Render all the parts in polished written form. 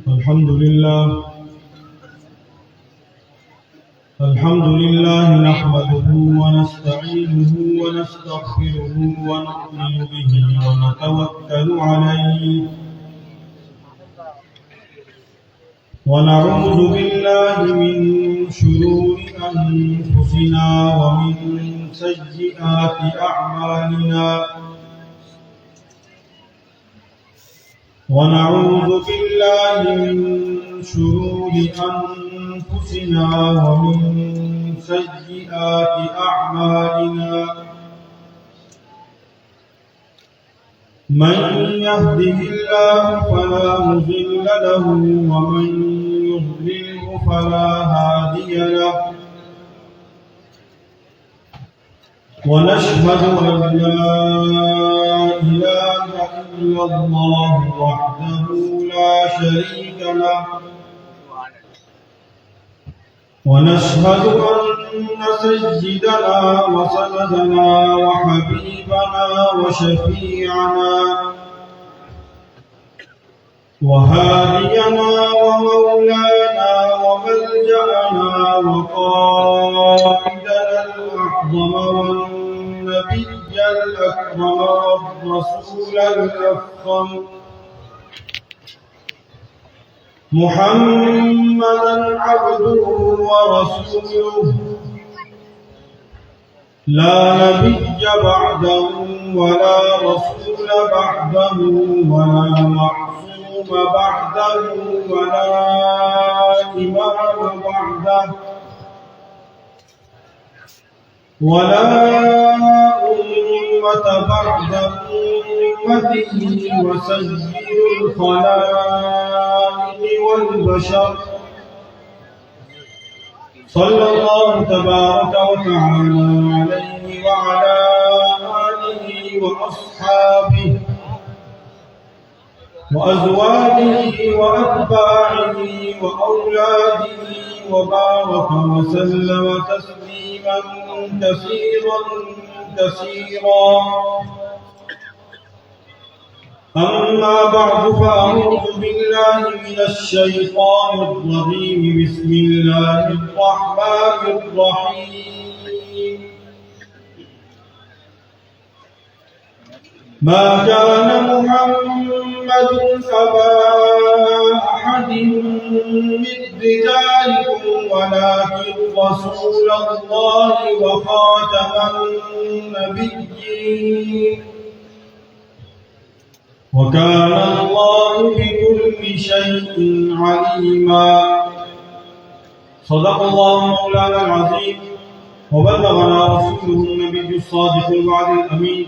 الحمد لله نحمده ونستعينه ونستغفره ونؤمن به ونتوكل عليه ونعوذ بالله من شرور أنفسنا ومن سيئات أعمالنا ونعوذ بالله من شرور أنفسنا ومن سيئات أعمالنا من يهده الله فلا مضل له ومن يضلله فلا هادي له ونشهد أن لا إله إلا الله وحده لا شريك له ونشهد أن سيدنا وسندنا وحبيبنا وشفيعنا وهادينا ومولانا وملجأنا وقائدنا الأعظم والنبي الأكرم والرسول الأفخم محمدا عبده ورسوله لا نبي بعده ولا رسول بعده ولا معصوم بعده ولا إمام بعده ولا أمة بعد أمته وسيد الخلائق والبشر صلى الله تبارك وتعالى عليه وعلى آله وأصحابه وأزواجه وأتباعه وأولاده وبارك وسلم تسليما كثيرا كثيرا أما بعد فأعوذ بالله من الشيطان الرجيم بسم الله الرحمن الرحيم ما كان محمد أبا أحد من رجالكم ولكن رسول الله وخاتم النبيين وكان الله بكل شيء عليما صدق الله مولانا العظيم وبلغنا رسوله النبي الصادق الوعد الأمين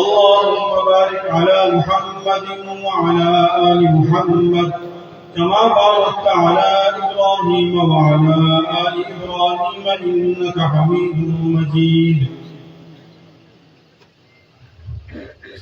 اللهم بارك على محمد وعلى آل محمد كما باركت على إبراهيم وعلى آل إبراهيم إنك حميد مجيد।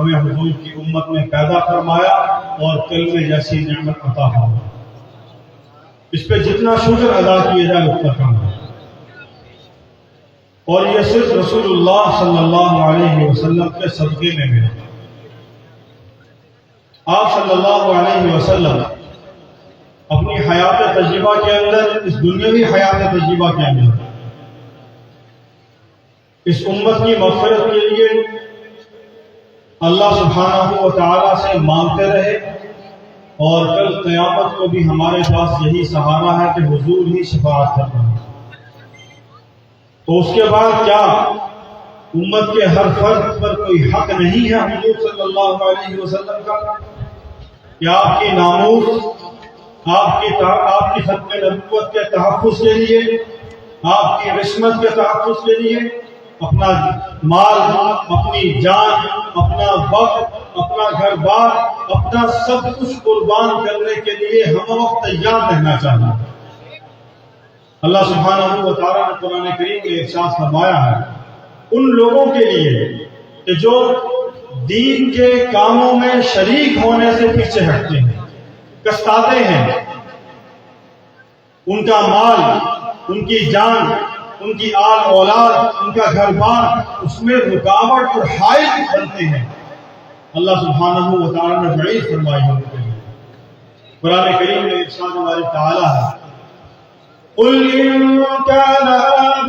ہمیں حضور کی امت میں پیدا فرمایا اور کلمے جیسی نعمت عطا فرمایا. اس پہ جتنا شکر ادا کیا جائے اتنا کم ہے. اور یہ صرف رسول اللہ صلی اللہ علیہ وسلم کے صدقے میں ملا. آپ صلی اللہ علیہ وسلم اپنی حیات تجربہ کے اندر، اس دنیاوی حیات تجربہ کے اندر اس امت کی مغفرت کے لیے اللہ سبحانہ و تعالیٰ سے مانگتے رہے، اور کل قیامت کو بھی ہمارے پاس یہی سہارا ہے کہ حضور ہی شفاعت کرنا ہے. تو اس کے بعد کیا امت کے ہر فرد پر کوئی حق نہیں ہے حضور صلی اللہ علیہ وسلم کا کہ آپ کی ناموس، آپ کی ختم نبوت کے تحفظ کے لیے، آپ کی عصمت کے تحفظ کے لیے اپنا مال، اپنی جان، اپنا وقت، اپنا گھر بار، اپنا سب کچھ قربان کرنے کے لیے ہم وقت تیار رہنا چاہیے. اللہ سبحانہ و تعالیٰ نے قرآن کریم میں ارشاد فرمایا ہے ان لوگوں کے لیے کہ جو دین کے کاموں میں شریک ہونے سے پیچھے ہٹتے ہیں، کستاتے ہیں، ان کا مال، ان کی جان، ان کی آل اولاد، ان کا گھر بار اس میں رکاوٹ اور حائل بنتے ہیں. اللہ سبحانہ و تعالیٰ نے وعید فرمائی ہے ان کے لیے. قرآن کریم میں ارشاد ہمارے تعالیٰ ہے قُلْ إِن كَانَ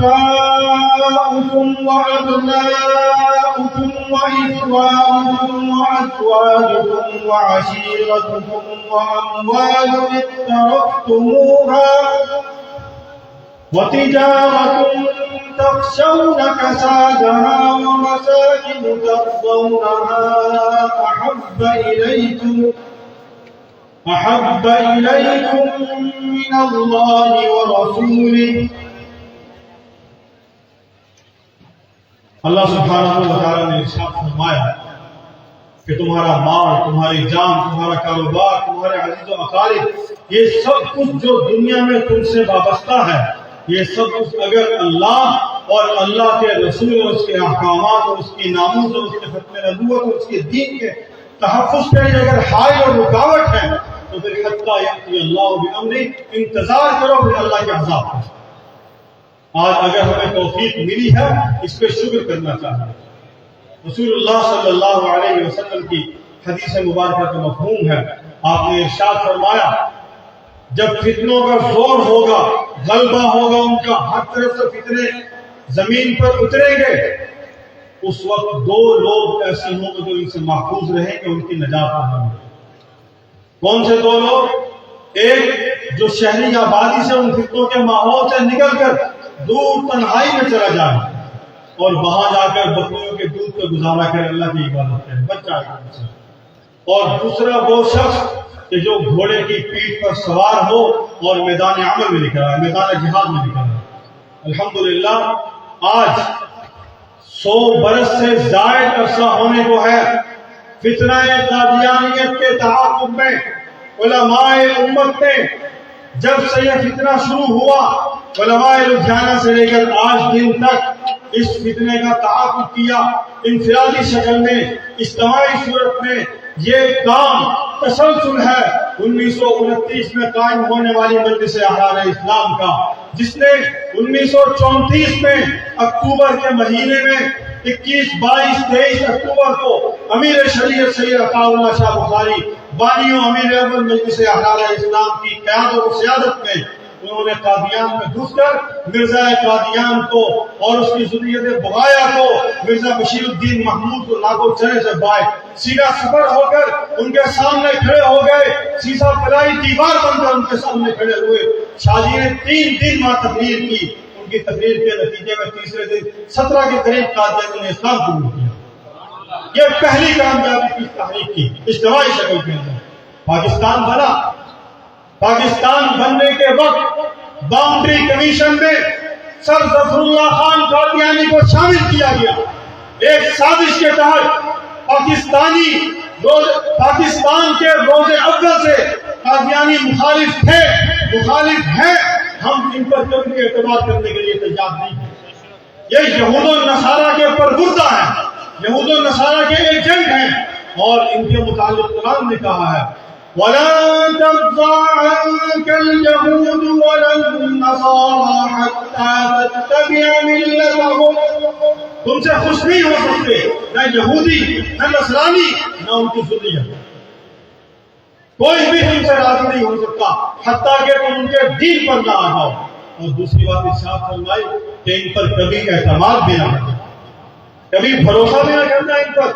آبَاؤُكُمْ وَأَبْنَاؤُكُمْ وَإِخْوَانُكُمْ وَأَزْوَاجُكُمْ وَعَشِيرَتُكُمْ وَأَمْوَالٌ اقْتَرَفْتُمُوهَا وَتِجَارَةٌ تَخْشَوْنَ كَسَادَهَا وَمَسَاكِنُ تَرْضَوْنَهَا أَحَبَّ إِلَيْكُم مِّنَ اللَّهِ وَرَسُولِهِ. اللہ سبحانہ و تعالیٰ نے ارشاد فرمایا کہ تمہارا مال، تمہاری جان، تمہارا کاروبار، تمہارے عزیز و اقارب، یہ سب کچھ جو دنیا میں تم سے وابستہ ہے، یہ سب کچھ اگر اللہ اور اللہ کے رسول اور اس کے احکامات اور اس کی ناموس اور اس کے ختم نبوت اور اس کے دین کے تحفظ کے لیے اگر حائل اور رکاوٹ ہے تو پھر حتیٰ یأتی اللہ بأمرہ، انتظار کرو پھر اللہ کے عذاب کا. آج اگر ہمیں توفیق ملی ہے اس پہ شکر کرنا چاہیے. رسول اللہ صلی اللہ علیہ وسلم کی حدیث مبارکہ کا مفہوم ہے، آپ نے ارشاد فرمایا جب فتنوں کا زور ہوگا، غلبہ ہوگا ان کا، ہر طرف سے فتنے زمین پر اتریں گے، اس وقت دو لوگ ایسے ہوں گے جو ان سے محفوظ رہیں گے، ان کی نجات ہوں گے. کون سے دو لوگ؟ ایک جو شہری آبادی سے ان فتنوں کے ماحول سے نکل کر دور تنہائی میں چلا جائے اور وہاں جا کر بکریوں کے دودھ پہ گزارا کرے، اللہ کی عبادت کرے، بچ جائے گا ان سے. اور دوسرا وہ شخص کہ جو گھوڑے کی پیٹھ پر سوار ہو اور میدان عمل میں نکلا ہے، میدان جہاد میں نکلا ہے. الحمدللہ آج 100 برس سے زائد عرصہ ہونے کو ہے فتنہ قادیانیت کے تعاقب میں علماء امت نے جب سے یہ فتنہ شروع ہوا، علماء لدھیانہ سے لے کر آج دن تک اس فتنے کا تعاقب کیا. انفرادی شکل میں، اجتماعی صورت میں یہ کام تسلسل ہے 1929 میں قائم ہونے والی مجلس احرار اسلام کا، جس نے 1934 میں اکتوبر کے مہینے میں 21، 22، 23 اکتوبر کو امیر شریعت سید عطا اللہ شاہ بخاری بانی و امیر اول مجلس احرار اسلام کی قیادت و سیادت میں انہوں نے قادیان میں گھس کر مرزا قادیان کو اور اس کی ذریت بغایا کو، مرزا بشیر الدین محمود کو ناگو چرے سے بائے سیدھا سفر ہو کر ان کے سامنے کھڑے ہو گئے، سیسا پلائی دیوار بن کر ان کے سامنے کھڑے ہوئے. شاہ جی نے 3 دن وہاں تقریر کی. ان کی تقریر کے نتیجے میں تیسرے دن 17 کے قریب قادیانیوں نے اسلام قبول کیا. یہ پہلی کامیابی کی تحریک کی اجتماعی شکل کے اندر. پاکستان بنا. پاکستان بننے کے وقت باؤنڈری کمیشن میں سر ظفر اللہ خان قادیانی کو شامل کیا گیا. ایک سازش کے تحت پاکستان کے روز اول سے قادیانی مخالف تھے، مخالف ہیں. ہم ان پر کبھی اعتبار کرنے کے لیے تیار نہیں ہیں. یہ یہود و نصارہ کے پروردہ ہیں. یہود و نصارہ کے ایجنٹ ہیں، اور ان کے متعلق قرآن نے کہا ہے وَلَن تَرْضَىٰ عَنكَ الْيَهُودُ وَلَا النَّصَارَىٰ حَتَّىٰ تَتَّبِعَ مِلَّتَهُمْ، تم سے خوش نہیں ہو سکتے نہ یہودی نہ نصرانی نہ ان کی ذریت، کوئی بھی تم سے راضی نہیں ہو سکتا حتیٰ کہ تم ان کے دین پر نہ آ جاؤ۔ اور دوسری بات ارشاد فرمائی کہ ان پر کبھی اعتماد بھی نہ کرنا، کبھی بھروسہ بھی نہ کرنا ان پر۔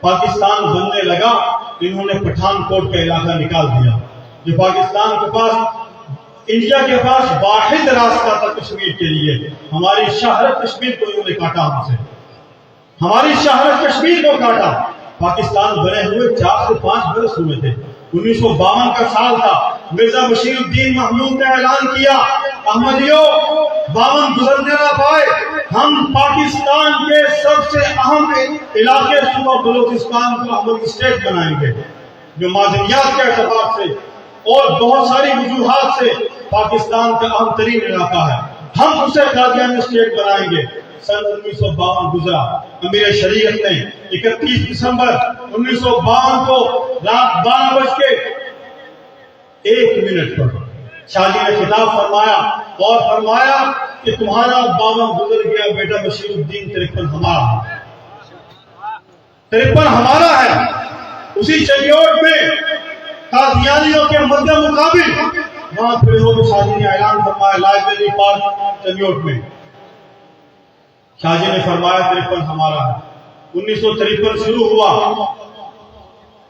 پاکستان بننے لگا، انہوں نے پٹھان کوٹ کا علاقہ نکال دیا، جو پاکستان کے پاس، انڈیا کے پاس واحد راستہ تھا کشمیر کے لیے۔ ہماری شہرت کشمیر کو انہوں نے کاٹا، ہم سے ہماری شہرت کشمیر کو کاٹا۔ پاکستان بنے ہوئے 4 سے 5 برس ہوئے تھے، 1952 کا سال تھا، مرزا بشیر الدین محمود نے اعلان کیا احمدیوں 52 گزرنے نہ پائے، ہم پاکستان کے سب سے اہم علاقے صوبہ بلوچستان کو احمدی اسٹیٹ بنائیں گے، جو معدنیات کے اعتبار سے اور بہت ساری وجوہات سے پاکستان کا اہم ترین علاقہ ہے، ہم اسے قادیانی اسٹیٹ بنائیں گے۔ سن 1952 گزرا، امیر شریعت نے 31 دسمبر 1952 کو رات 12:01 پر شاہ جی نے خطاب فرمایا اور فرمایا کہ تمہارا 52 گزر گیا بیٹا بشیر الدین، 53 ہمارا ہے، 53 ہمارا ہے۔ اسی چنیوٹ میں قادیانیوں کے مد مقابل وہاں کھڑے ہو کے شاہ جی نے اعلان فرمایا لائبریری پارک چنیوٹ میں، شاہ جی نے فرمایا 53 ہمارا ہے۔ 1953 شروع ہوا،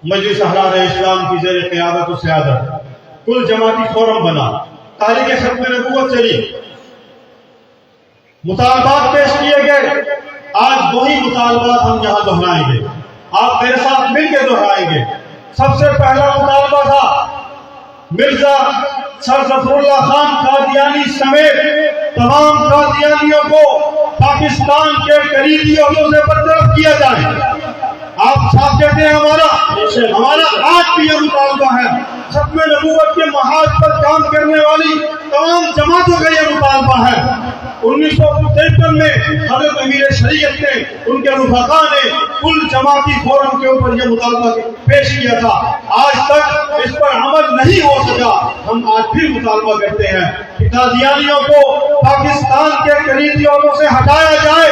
مجلس احرار اسلام کی زیر قیادت و سیادت کل جماعتی فورم بنا، تحریک ختم نبوت چلی، مطالبات پیش کیے گئے۔ آج وہی مطالبات ہم یہاں دہرائیں گے، آپ میرے ساتھ مل کے دہرائیں گے۔ سب سے پہلا مطالبہ تھا مرزا سر ظفر اللہ خان قادیانی سمیت تمام قادیانیوں کو پاکستان کے قریبی عہدوں سے برطرف کیا جائے۔ آپ صاحب کہتے ہیں ہمارا آج بھی یہ مطالبہ ہے، ختم نبوت کے محاذ پر کام کرنے والی تمام جماعتوں کا یہ مطالبہ ہے۔ 1953 میں حضرت امیر شریعت نے، ان کے رفقا نے کل جماعتی فورم کے اوپر یہ مطالبہ پیش کیا تھا، آج تک اس پر عمل نہیں ہو سکا۔ ہم آج بھی مطالبہ کرتے ہیں کہ قادیانیوں کو پاکستان کے قریبی عہدوں سے ہٹایا جائے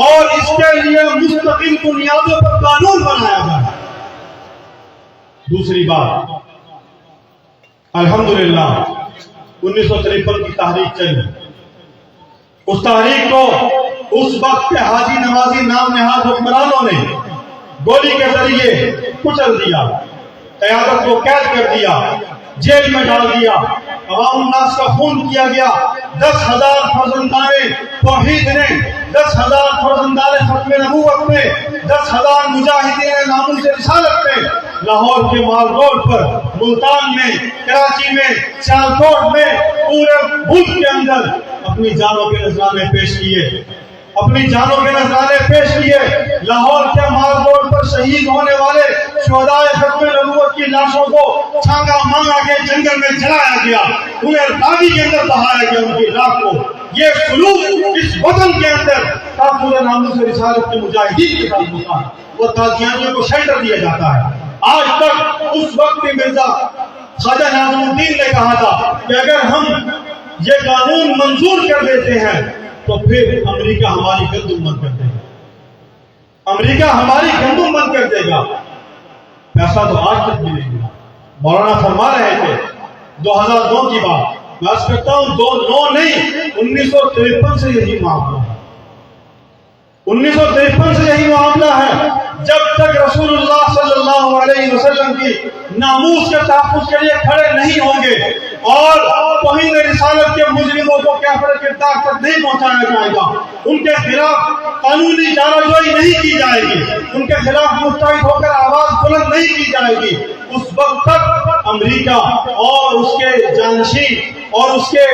اور اس کے لیے مستقل بنیادوں پر قانون بنایا جائے۔ دوسری بات، الحمدللہ 1953 کی تحریک چلی، اس تحریک کو اس وقت کے حاجی نوازی نام نہاد حکمرانوں نے گولی کے ذریعے کچل دیا، قیادت کو قید کر دیا، جیل میں ڈال دیا، عوام الناس کا خون کیا گیا۔ 10,000 فرزندان توحید نے، 10,000 فرزندان ختم نبوت میں، 10,000 مجاہدین ناموس رسالت میں لاہور کے مال روڈ پر، ملتان میں، کراچی میں، سیالکوٹ میں، پورے ملک کے اندر اپنی جانوں کے نذرانے پیش کیے، لاہور کے مال روڈ پر شہید ہونے والے شہدائے ختم نبوت کی لاشوں کو چھانگا مانگا کے جنگل میں جلایا گیا، انہیں داغی کے اندر بہایا گیا، ان کی راکھ کو۔ یہ سلوک اس وطن کے اندر تحفظ ناموس رسالت کے مجاہدین کے ساتھ ہوتا ہے، وہ قادیانیوں کو شیلٹر دیا جاتا ہے۔ آج تک اس وقت بھی مرزا خواجہ ناظم الدین نے کہا تھا کہ اگر ہم یہ قانون منظور کر دیتے ہیں تو پھر امریکہ ہماری گندم بند کر دے گا، امریکہ ہماری گندم بند کر دے گا۔ پیسہ تو آج تک بھی نہیں ملا۔ مولانا فرما رہے تھے 2009 کی بات، میں کہتا ہوں 2009 نہیں، 1953 سے یہی معاملہ ہے، 1953 سے یہی معاملہ ہے۔ جب تک رسول اللہ صلی اللہ علیہ وسلم کی ناموس کے تحفظ کے لیے کھڑے نہیں ہوں گے اور توہین رسالت کے مجرموں کو کافر کردار تک نہیں پہنچایا جائے گا، ان کے خلاف قانونی چارہ جوئی نہیں کی جائے گی، ان کے خلاف متحد ہو کر آواز بلند نہیں کی جائے گی، اس وقت تک امریکہ اور اس کے جانشین اور اس کے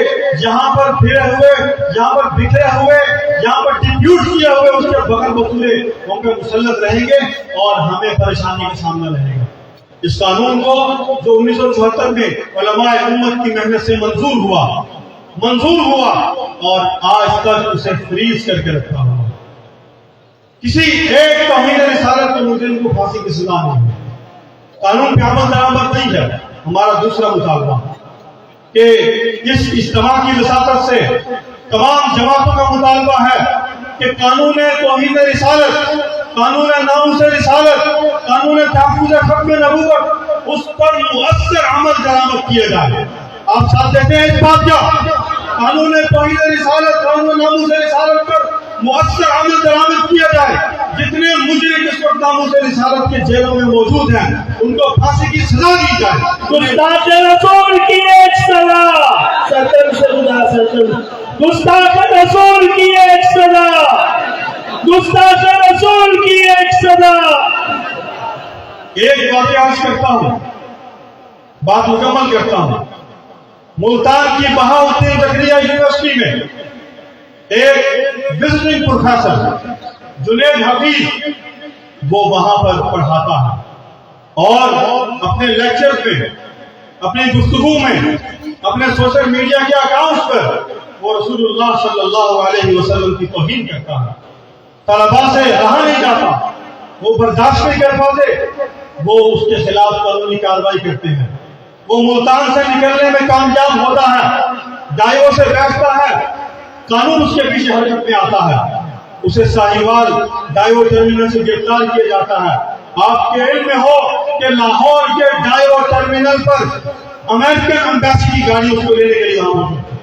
یہاں پر پھرے ہوئے، یہاں پر بکھرے ہوئے، یہاں پر ڈپیوٹ کیے ہوئے اس کے بغل بطولے ان پہ مسلط رہیں گے اور ہمیں پریشانی کا سامنا رہے گا۔ اس قانون کو جو 1974 میں علماء امت کی محنت سے منظور ہوا اور آج تک اسے فریز کر کے رکھا ہوا، کسی ایک توہین رسالت کے مجرم کو پھانسی کی سزا نہیں ہے۔ قانون پہ عمل درآمد نہیں ہے۔ ہمارا دوسرا مطالبہ کہ اس اجتماع کی وساطت سے تمام جماعتوں کا مطالبہ ہے کہ قانون توہین رسالت، قانون ناموس رسالت، قانون تحفظ ختم نبوت، اس پر مؤثر عمل درآمد کیا جائے۔ آپ ساتھ دیتے ہیں اس بات کا؟ قانون توہین رسالت، قانون ناموس رسالت پر مؤثر عمل درآمد کیا جائے۔ جتنے مجرم اس وقت ناموس رسالت کے جیلوں میں موجود ہیں ان کو پھانسی کی سزا دی جائے۔ گستاخ رسول کی ایک سزا، گستاخ رسول کی ایک سزا، گستاخ رسول کی ایک سزا۔ ایک بات عرض کرتا ہوں، بات مکمل کرتا ہوں۔ ملتان کی بہاؤالدین زکریا یونیورسٹی میں ایک وزٹنگ پروفیسر جنید حفیظ وہ وہاں پر پڑھاتا ہے اور اپنے لیکچر پہ، اپنی گفتگو میں، اپنے سوشل میڈیا کے اکاؤنٹس پر وہ رسول اللہ صلی اللہ علیہ وسلم کی توہین کرتا ہے۔ طلباء سے رہا نہیں جاتا، وہ برداشت نہیں کر پاتے، وہ اس کے خلاف قانونی کارروائی کرتے ہیں۔ وہ ملتان سے نکلنے میں کامیاب ہوتا ہے، دائیوں سے بیٹھتا ہے، قانون اس کے پیچھے حرکت میں آتا ہے، اسے ساہیوال ڈائیو ٹرمینل سے گرفتار کیا جاتا ہے۔ آپ کے علم میں ہو کہ لاہور کے ڈائیو ٹرمینل پر امریکن ایمبیسی کی گاڑی اس کو لینے کے لیے وہاں موجود ہے۔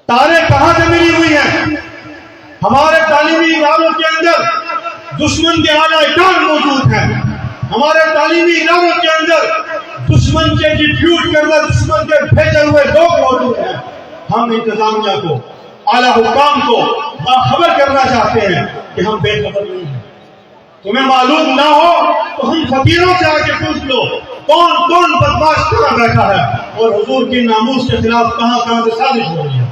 تاریں کہاں سے ملی ہوئی ہیں؟ ہمارے تعلیمی اداروں کے اندر دشمن کے اعلی کار موجود ہیں، ہمارے تعلیمی اداروں کے اندر دشمن کے ڈپیوٹ کردہ، دشمن کے بھیجے ہوئے لوگ موجود ہیں۔ ہم انتظامیہ کو، اعلیٰ حکام کو باخبر کرنا چاہتے ہیں کہ ہم بے خبر نہیں ہیں۔ تمہیں معلوم نہ ہو تو ہم فقیروں سے آ کے پوچھ لو کون کون بدماش کہاں بیٹھا ہے اور حضور کی ناموس کے خلاف کہاں کہاں سے سازش ہو رہی ہے۔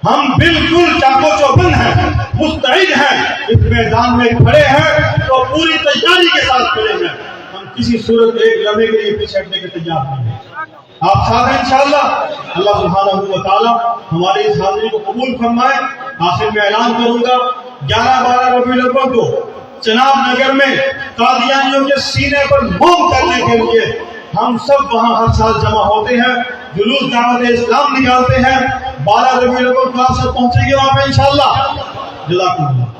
ہم بالکل چاقو چوبند ہیں، مستعد ہیں، اس میدان میں کھڑے ہیں تو پوری تیاری کے ساتھ کھڑے ہیں۔ ہم کسی صورت ایک لمحے کے لیے پیچھے ہٹنے کے تیار نہیں ہیں۔ آپ ساتھ ہیں انشاءاللہ۔ اللہ سبحانہ و تعالی ہماری اس حاضری کو قبول فرمائے۔ آخر میں اعلان کروں گا 11-12 ربیع الاول کو چناب نگر میں قادیانیوں کے سینے پر موم کرنے کے لیے ہم سب وہاں ہر سال جمع ہوتے ہیں، جلوس دعوت اسلام نکالتے ہیں۔ 12 ربیع الاول کو آپ سب پہنچیں گے وہاں پہ انشاءاللہ۔ جزاکم اللہ۔